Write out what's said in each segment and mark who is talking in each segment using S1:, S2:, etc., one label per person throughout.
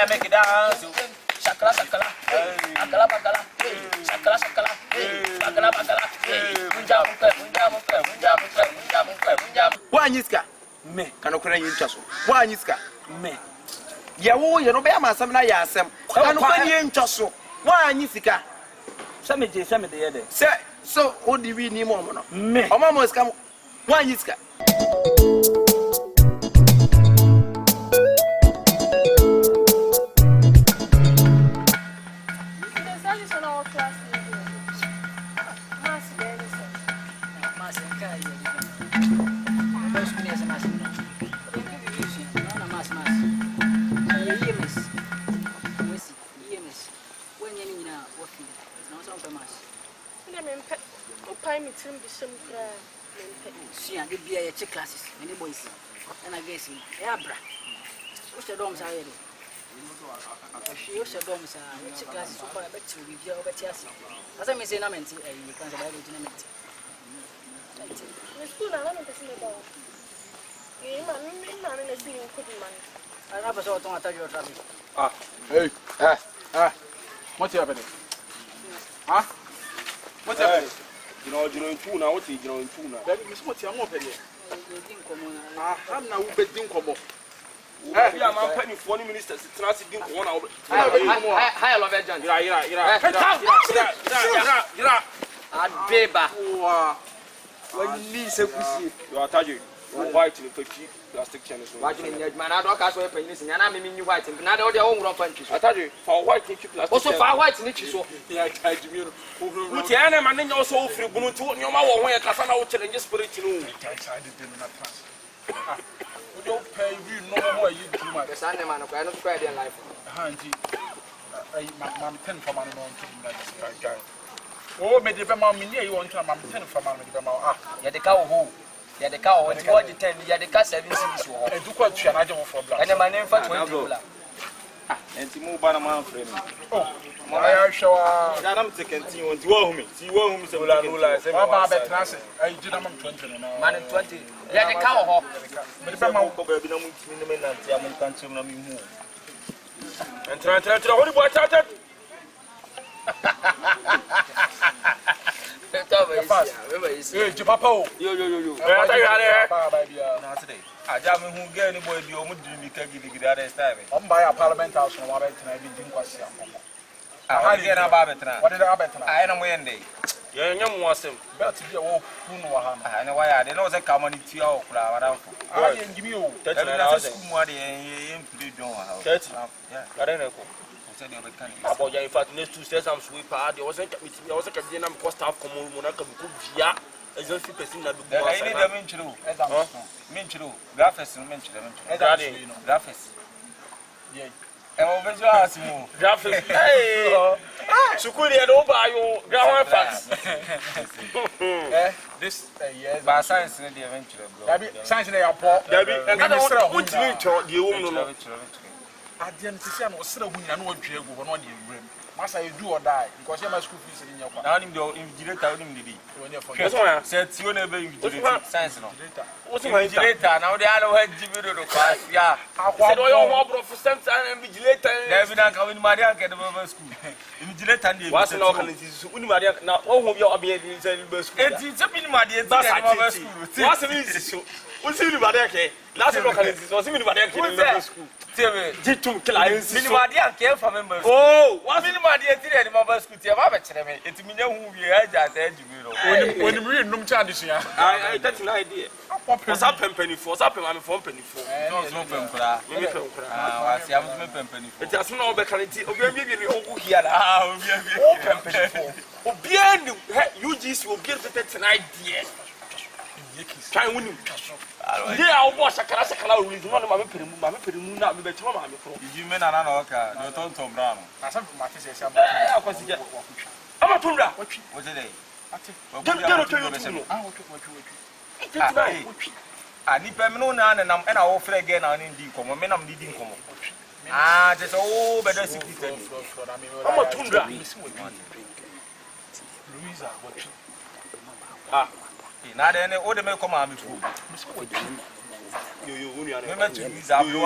S1: Make it dance, shakala shakala, akala bakala, shakala shakala, bakala bakala, munja munja.
S2: Wanyiska me kanokora yinchaso wanyiska me ye wo ye no be amasam na ya asem kanokora yinchaso wanyisika
S1: Se me de yede.
S2: se so odi wi ni mo no me o mama ska wanyiska
S3: Sia de bia ye classes many boys and I guess ya bra o se dom sa ye de o se dom sa che classes so pa be ti bi bia o be ti ase asa me say na menti eh you can say by the menti
S4: the school na na me person be ba eh ma me na na bi ko di man
S3: ana ba so ton attack your traffic
S5: hey what you happening what happening
S6: you know two now what you know two now
S5: that is what you want to hear
S3: din komo
S5: ham na wo be din komo
S6: we are man penny for ministers transit din ko na
S1: Hi love agent.
S6: Ira
S1: Adeba.
S6: wow when ni se kusi you are taji white in the plastic channel so
S1: Watching in your man, I don't cast away pennies, and I'm in white, and now they're all wrong punches.
S6: ataji for white in plastic
S1: Also, for white in each so.
S5: ya charge me
S6: Mutiana man no so free bunu to nyoma wo ho ya kasa na wo challenge spirit no
S5: charge them na trans we don't pay we no more you too much
S1: The Sunday man, I don't cry their life.
S5: hanji ai mam 10 for man no to that guy oh me de be ma me ne you want to mam 10 for man me de be ma
S1: You're the cow who. You're the cow, what you 10, you're the cat 7 cities.
S5: e du kwa twa na je mo for black
S1: And my name for 20.
S6: enti mo ba na man frame
S5: oh I show
S6: da na mtekentin won ti wo hu me se
S5: lula se ba be trans ai ji na mam 20 no
S1: Man in 20. You're the cow.
S5: me de be ma
S6: ko ba bi na mun timi me na ti am tantum na mi hu entra hori bo cha
S5: eh ji papa o
S6: yo
S5: ta yare ba bia
S6: na today aja me hu girl ni boy bi o mu diri mi ka gidigidi ada style
S5: on buy a parliament house no wa be tena bi din kwasi amko
S6: ah ge na ba betra
S5: what did I better
S6: ai na mo yende ye nyam wasem
S5: bet bi wo kunu wa ha
S6: ah ne wa ya de no se ka mani ti o kula wa dan fo
S5: ah ye ngimi o
S6: tete na school mu ade ye mpire don wa ha tete yeah kare na ko se de be kan about ya in fact next two says I'm sweep ah de wasn't meeting I wasn't ka na me cost half komo mu na ka ku via ezo fi person na dugu
S1: I need them in true. Min true. Graphics, min true. Graphics.
S5: yeah
S1: And over your house, you.
S6: graphics hey sukuri e do ba yo ground facts
S5: this yes
S1: But science in the eventual, bro.
S5: Dabi science na ya po
S6: Dabi
S5: na
S6: sra hu ntimi cho de wo mu no
S5: ade no sisi na osra hu nyina na wadwe egu bo na ode ewrem masa you do or die because your school fees in your kwa
S1: Now, him the invigilator, him the
S5: when you for
S6: Yes one
S1: said you never invigilator. Science, no.
S6: what's my
S1: Invigilator, now they all have Jimmy the class. Yeah.
S6: said oh you want bro for some time invigilator
S1: They've been coming to Maria Academy School. Invigilator,
S6: what's no can this uni maria na wo hu bi obi e say best
S1: it's a minimum at the
S6: what's
S1: school.
S6: it so what's uni maria ke last no can this what's uni maria ke in school jitum kila ensi
S1: Minimum at the for members.
S6: oh what's
S1: Minimum at the member school. You have a chairman. It's me who we are just Jimmy.
S5: when we num cha adisua
S6: I that's an idea what's up penny for what's up am for penny for
S1: No, no, Pempra.
S6: me pen kra
S1: I see, I'm Pempany.
S6: it has no be can ti obi bi bi o ku here
S1: Ah,
S6: o penny for obi anu UGC obi get tonight there
S5: Try winning.
S6: Yeah, I was a classical reason. One of my perimu, not be better.
S1: You mean an anoka, no Tom Brown.
S5: I said, my sister,
S6: I'm a tundra.
S1: What's the day? I need Pemona and I'm offer again on Indeed, men I'm leading come. Ah, just all better secret.
S6: I'm a tundra.
S5: Louisa,
S6: Ah,
S1: not any order may come on before.
S6: you,
S1: Remember to use our
S6: you,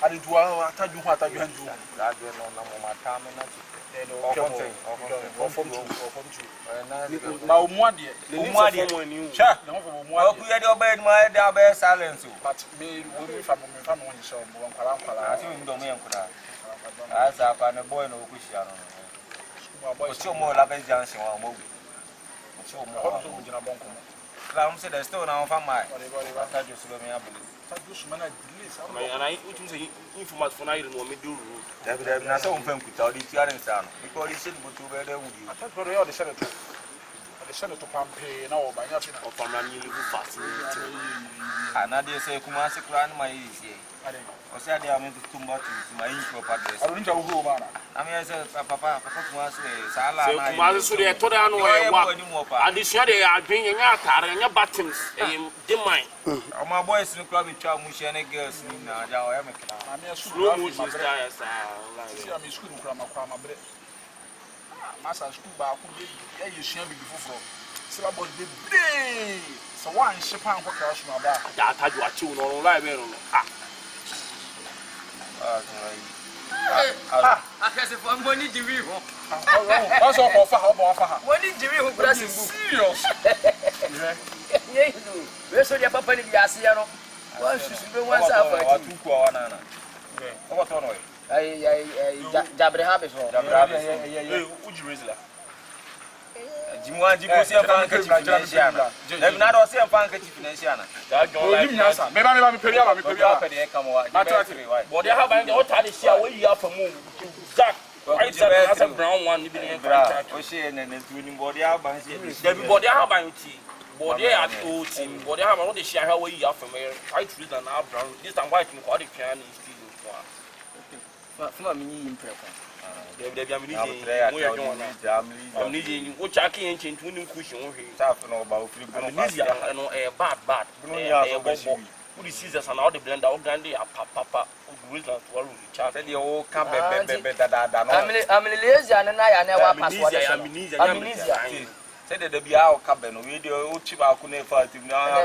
S5: I did well, I tell you what I can do.
S1: I don't know my time and
S5: Now, one year,
S1: Sure, well, we had obeyed my best silence.
S5: but me, we family when you saw
S1: I think don't mean as I find a boy no Christian. What's your more like Johnson or movie? What's your more? Clown said, there's still now from my. I just let me up.
S6: and I would say informat for night and me do.
S1: There's not some film with all these young son because he said, but you were there with you.
S5: I thought for all the senator. The senator Pompey, no, by nothing
S6: Or from a new fast.
S1: And I dare say, Kumasi Kran, my easy. I said, I am too much to my info address.
S5: I don't know who, man.
S1: I mean, I said, Papa, was Sala.
S6: I told her, I decided they are drinking out and your buttons, mine.
S1: Oh, my boys in the club with Chamushane girls in our
S5: I'm a
S6: Slow
S5: slow
S6: motion
S5: motion.
S6: stars.
S5: I'm in school, Krama, bread. Master school back, you see me before. So about the day. So one ship and what else my back.
S6: I told you a tune on live.
S2: I guess if I'm going to give you.
S5: That's all for her.
S2: What did you do? That's
S5: Serious.
S2: Where's your papa in Yasiano? Well, she's been once out for 2 quarters.
S1: What on way?
S2: Jabraham is
S5: Would you raise that?
S1: Jimwan Jibusi and Fanka Financiana. They've not all seen Fanka Financiana.
S5: Maybe I'm a
S1: Come on,
S6: But they have all time this year where you have to move. Jack, I said, as a brown one, living in
S1: Ocean and winning body album.
S6: everybody have a tea. Body at old team, body have all the share how you have from here. I treat an brown. This time white in body piano is still.
S2: from a mini impression.
S6: I'm needing what I can't change when you cushion
S1: About
S6: bad. Who is scissors and all the blender, all grande, papa, who will not swallow the chat.
S1: the old camp.
S2: I'm lazy and I never pass.
S1: Said that the Biao cabin, video, Chiba couldn't fight him now.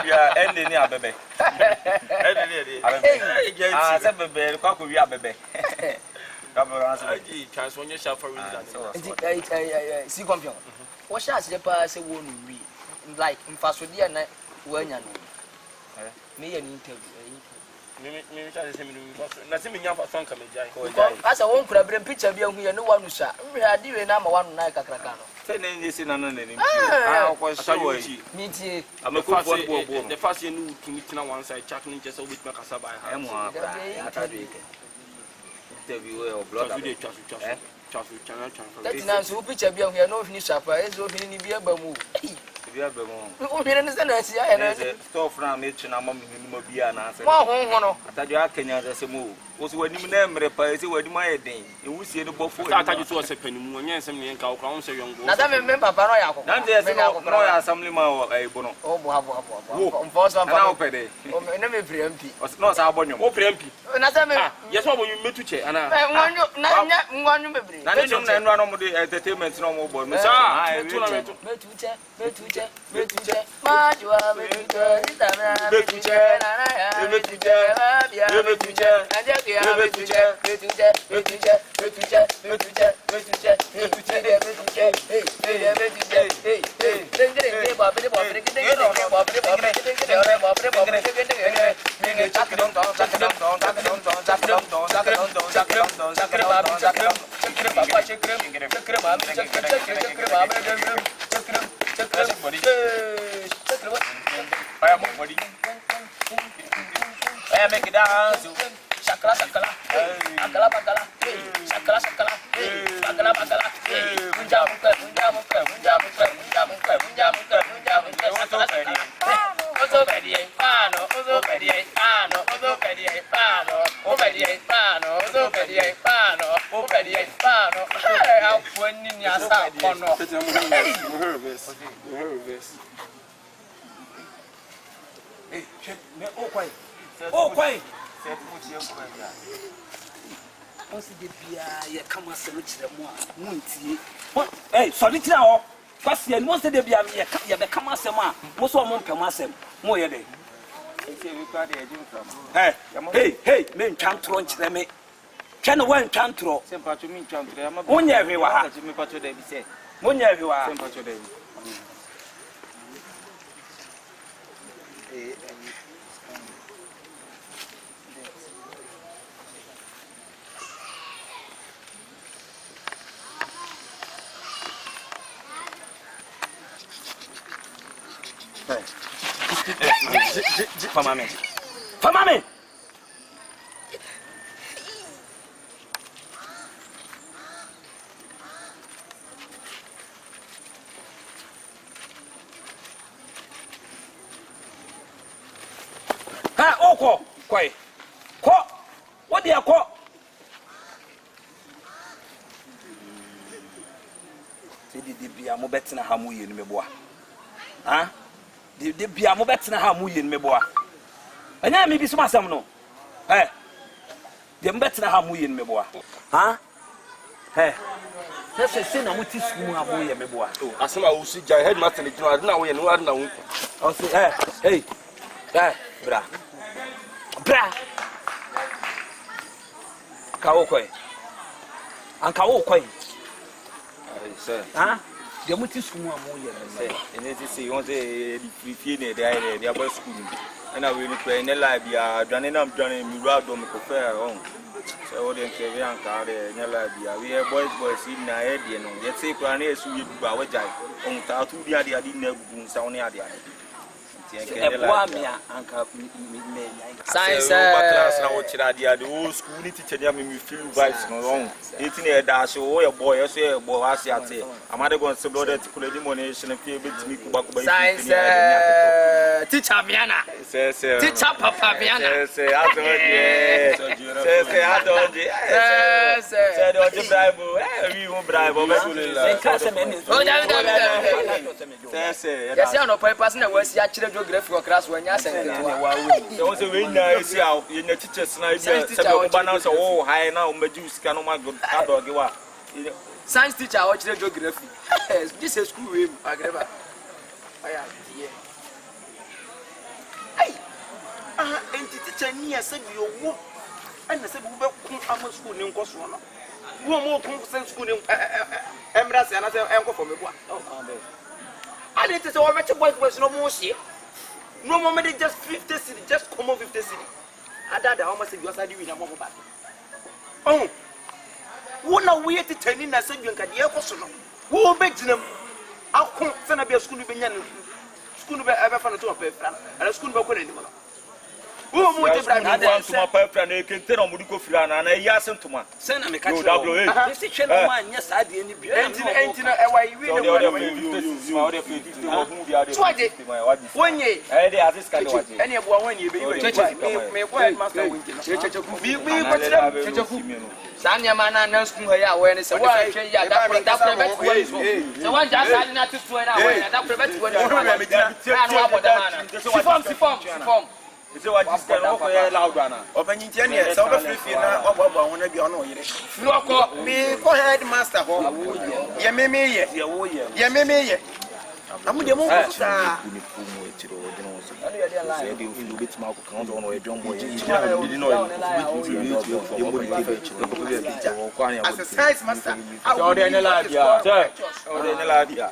S1: Yeah, ending here, baby. I said, baby, cock will be a baby.
S6: Transform yourself for reason.
S2: See, computer. What shall I say? Pass a wound like in Fasodia and when you me an interview. As a one could have picture beyond here, no one who shot. We are doing number one like a cracano.
S1: Say, this in an enemy. I was so
S2: Meet
S1: I'm a good one.
S6: The first year, you can meet on one side, chatting just with Macasaba.
S1: Interview or blood.
S2: that's not so picture beyond here, no finish up. It's opening in the Bamu. Oh, you understand? I see. I
S1: store from Mitch and I'm a Mobia and I said,
S2: oh,
S1: I thought you are Kenya as a move. Was when you name repairs, you were my day. You will see the both.
S6: I thought you was a penny when you send me in Calcron, so young.
S2: now that remember Paroya.
S1: Now there's no assembly a bono.
S2: Oh, first one
S1: now per day.
S2: Never preempty.
S1: Was not our bonum.
S6: Oh, preempty. Yes, what will you meet to check? And I
S2: want you,
S1: Now, you don't run on the entertainment no more. I make it down.
S3: shakala shakala, agala bagala, shakala shakala, bagala bagala, munja munja munja munja munja munja munja munja munja munja shakala shakala. Ozo bedi pano, ozo bedi pano, ozo bedi pano, ozo bedi pano, ozo bedi pano, ozo bedi pano. I'm winning your son. Hey, check me. Oh, quiet. Oh, quiet. Once the beer, come and say, which the more. Hey, sorry, now. First year, most of the beer, you become a sema. Most of them come as them. More a day. Hey, men can't trunch them. Can one can't throw.
S1: Sempre to me, John.
S3: One year, we were. One year, we were. For mommy. For mommy. Ha, oko. Kwai. Ko. What dia ko? Se di bia mo betina ha mu ye ni meboa. Ha? Di bia mo betina ha mu ye ni meboa. Anya mi bi so masam no. Eh. Di mo betina ha mu ye ni meboa. Ha? Eh. Se na mo ti sku ha mu ye meboa.
S6: Asema wo si jai headmaster ni jino na wo ye no na wo.
S3: O se hey. Bra. Kawo koi. An kawo koi.
S1: Sir.
S3: Ha? De muti sumu amu ye.
S1: Sir, ene ti say won say the free ne dey about school. And I will play in the lab ya dwane na dwane mi ru do me ko fair on. So what dem say we an ka dey in the lab ya. We boys in na head dey no. Yet say kwa na esu ye duba we jai. On ta tu dia dia di na gugu nsa on ya dia.
S3: Science
S1: class na what dia the whole school ni teacher dia me feel vibes no wrong. Etin e da so we boy so e boy ase ate. Amade go se blood to kula di money shine pay betimi kuba
S3: science teacher Viana. Teacher Papa Viana.
S1: Say I don't say don't bribe. We won't bribe
S3: yes, I know purpose na we see actually geography class when you say
S1: so say we na see how you teachers na say balance oh high na o meju sika no ma go dog wa
S3: science teacher or geography this is school we agreba aya
S2: Hey, enti teacher ni ase bi owo ana se bi be kun am school ni nko so no wo mo kun sen school ni emra se ana se enko for me boa I didn't say what my boys no more see. No more than just 50 city, just come on 50 city. I did the almost you are doing a mobile back. Oh, what now we at the turning as a young cadia person? Who begs them? I'll come send a school to be school to ever found to a paper and a school to go anymore. Who want to my paper and they can tell on Muduko Filan and a yasin to my send a catch double. This is man, yes, I didn't be anything. Why we one year, any of 1 year, Sanya mana na school ya when say why ya that prevent one so one just had not to swear away that prevent one form
S1: is what this can offer loud one
S2: open internet so free na ogbagba won na bi ono yire floko me ko headmaster ho ye meme ye amu de mo sa say the feel bit ma ko kan on o edon boy you know as a science master
S1: so dey na ladia so dey na ladia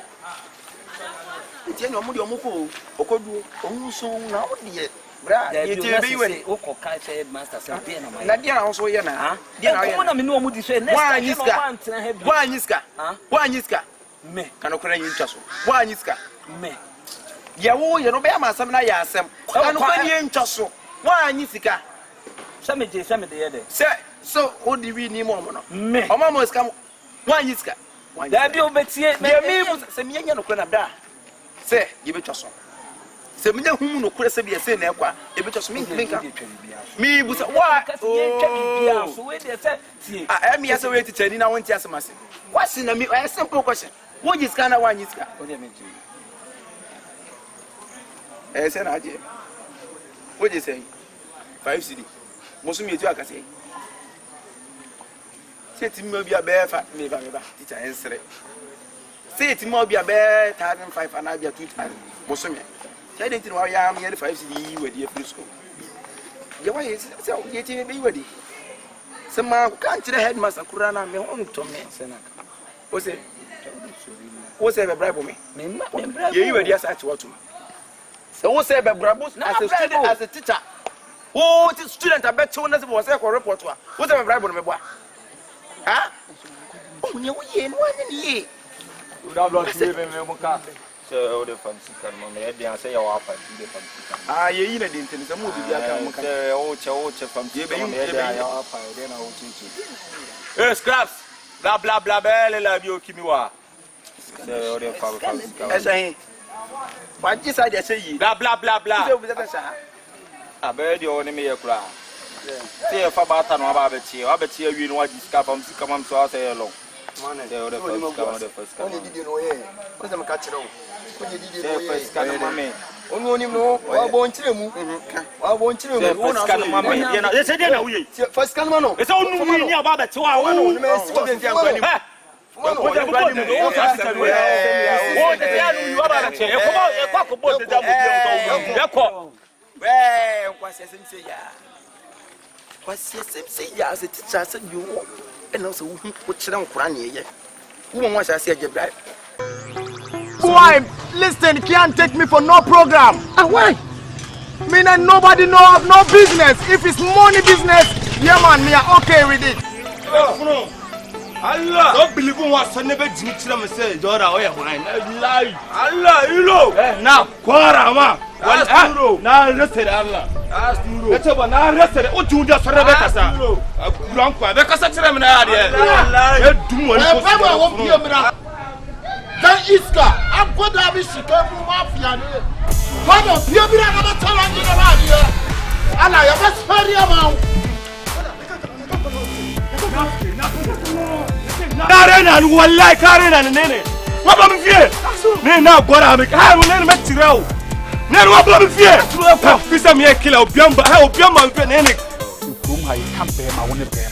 S2: ti enu amu de mo ko okodu ohun so na o de bra ye ti be we
S3: o ko ka say master say dey na my
S2: na dia na so ye na
S3: dia na ko na me no mu di so next time you no want na have
S2: wa anyiska me kan okura yin twa so wa anyiska me ye wo ye no be amasam na ya asem kan okura yin twa so wa anyisika
S6: Some the other.
S2: So what do we need more?
S6: Me.
S2: Mama must come. One is car.
S6: That you bet see
S2: Me, some young no say, give it us. Say, me who no question be a say, never. If it was me, me was why?
S6: So wait, they said, see,
S2: I am yes, away to tell you now. One answer myself. What's in a simple question? What is kind of one is car? What do you mean? As an idea. What do you say? 5 city. Most of me, I can say. Say to me, be a bear fat, maybe teacher answer. Say to me, be a bear, 1,500 and I be a 2,000. Most of me. I didn't know I am here 5 city with the free school. Your way is so getting be ready. Some man can't the headmaster Kurana me home to me. What's it? What's ever bribe me? You were just at what? So what's ever brabus as a teacher? Oh, the student, I bet 200 was a report. Whatever bribe me, boy. Huh? Oh, you ain't one ye.
S1: You don't want to live in Moka. So, the fancy can they say your upper. Ah, you ain't in the movie. Oh, from then I will teach you. Scraps. Blah, blah, blah, blah, love you, Kimiwa. So, the father. As I what just I say, blah, blah, blah, blah. I bet you only me a cry. Say if about an abachi, abachi, you know what you come from, so I say alone. The first come. Did you know what's the catch? First come, only know, I won't tell you. I won't tell you. First come, it's only about 2 hours. What's your say? As a teacher said you and also which don't cry here. Who wants I say your bride?
S7: Boy, listen, can't take me for no program.
S2: And why?
S7: Me and nobody know of no business. If it's money business, yeah man, me are okay with it.
S6: Allah, don't believe in what son never did to say, Dora, or wine. Allah, you know. Now, Quarama. Now, listen, Allah. Let's have an arrested. What do you just Rebecca? Blanca, because I'm an idea.
S7: Then Iska, I'm going to have a Chicago mafia. What of you? I'm not telling you about here. And I am a very amount.
S6: Karen and one like Karen and Nene. What am I fear? Now, what I'm make Tiro. Now, what am I fear? This is me a killer of Biamba. How Biamba and Nene. Whom I can't pay my own pay.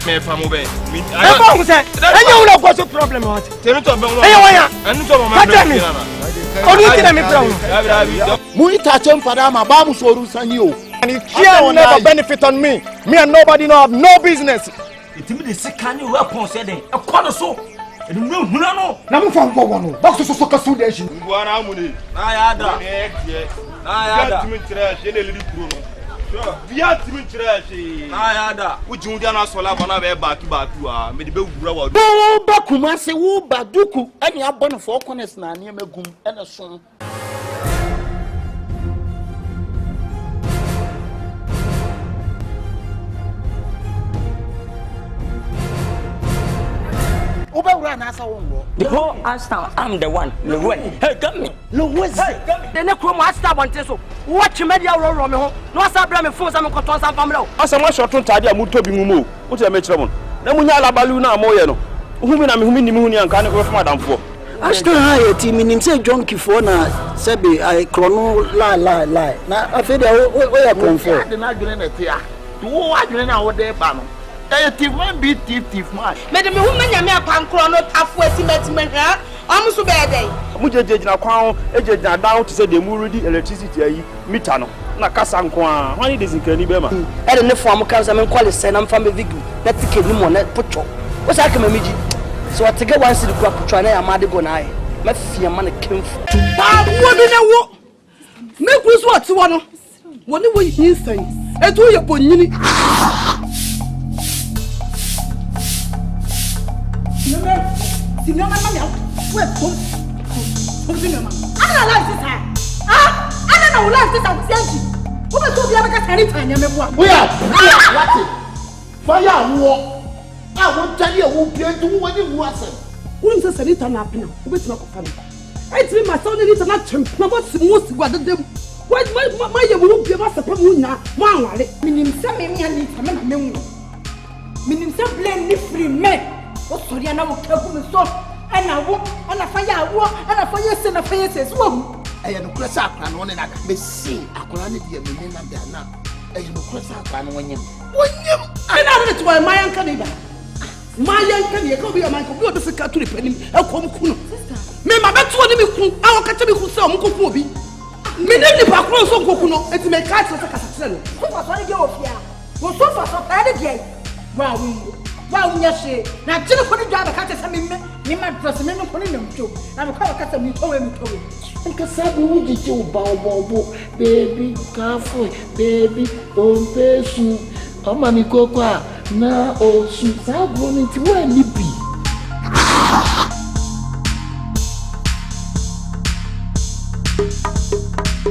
S6: Me from away. I don't say, I know what's the problem. Tell me to
S7: and you can't never benefit on me. Me and nobody know have no business.
S6: It means the can you weapon said a corner so. And no,
S7: Namu from Gowan, box of soccer student.
S6: One harmony. I had Via Timmy Trash. I had which you don't swallow on back to me the big
S7: Bakumasi, who Baduku, and you are born of 4 corners now near Megum and a son.
S8: The whole Ashtown, I'm the one. Hey, got me. The next room, I stop on Teso. Watch media roll me home. No, I stop blaming for some control some family.
S6: As a much of Tadia Mutobi Mumu, what's a metron? Namunya Baluna Moyano. Whom I'm Muni and can't go for Madame for.
S3: Ashton high team in himself, John Kifona, Sebi, I chrono lie. Now, I feel where I come from.
S7: The Nagrin here. To what you know what they ban. Thief man be thief man.
S4: Madam, woman, you may have chrono half way cement. I'm so bad day.
S6: Muja na crown, agent down to say the Muridi electricity, Mitano, Nakasan Kwan, when it is in Kenibema.
S3: And in the form of Council quality, and I'm from a victim. Let's take him on that putro. What's I can meet? So I take a once to the crop to try and Madigonai. Let's see a man came from.
S9: What in a walk? Make us what one. Whatever you say, and do your bonny. to bia baka tani tanya me boa.
S7: We are what? Fire war. I won't tell you who play to when you was.
S9: Wouldn't say Sanita na pina. Wait na ko fa. I tell my son need to not chimp. Na what most gwa dem. Why you will be a pam na ma wale.
S10: Minim se me mi ani ta me na me wu. Minim se blame ni free me. O sori ana wo kabu me so. Ana wo, ana fire wo, ana fire se na fire se so.
S7: I no cross akra no na me see akra ne dia me na da na. I no cross akra no wonyem. Wonyem.
S9: I na to my man kan ba. My young can you be a man who do fika to the penny. I come kuno. Me ma betu oni me kun. I waka tell me ku say o mko ku obi. Me dem ni pa kro so kokuno. Enti me ka tse kasa tse no.
S10: Ko fa so ni ge ofia. Wo so fa so ta de dia. Wa wu nya she. Na tine ko ni dwa ba ka tse me ma dress me no ko ni namto. Na me kwa ka tse mi towe.
S7: Nka sabu wuji che uba baby kafo baby pompesu. Oma mi kokwa na osu sabu ni ti wa ni bi.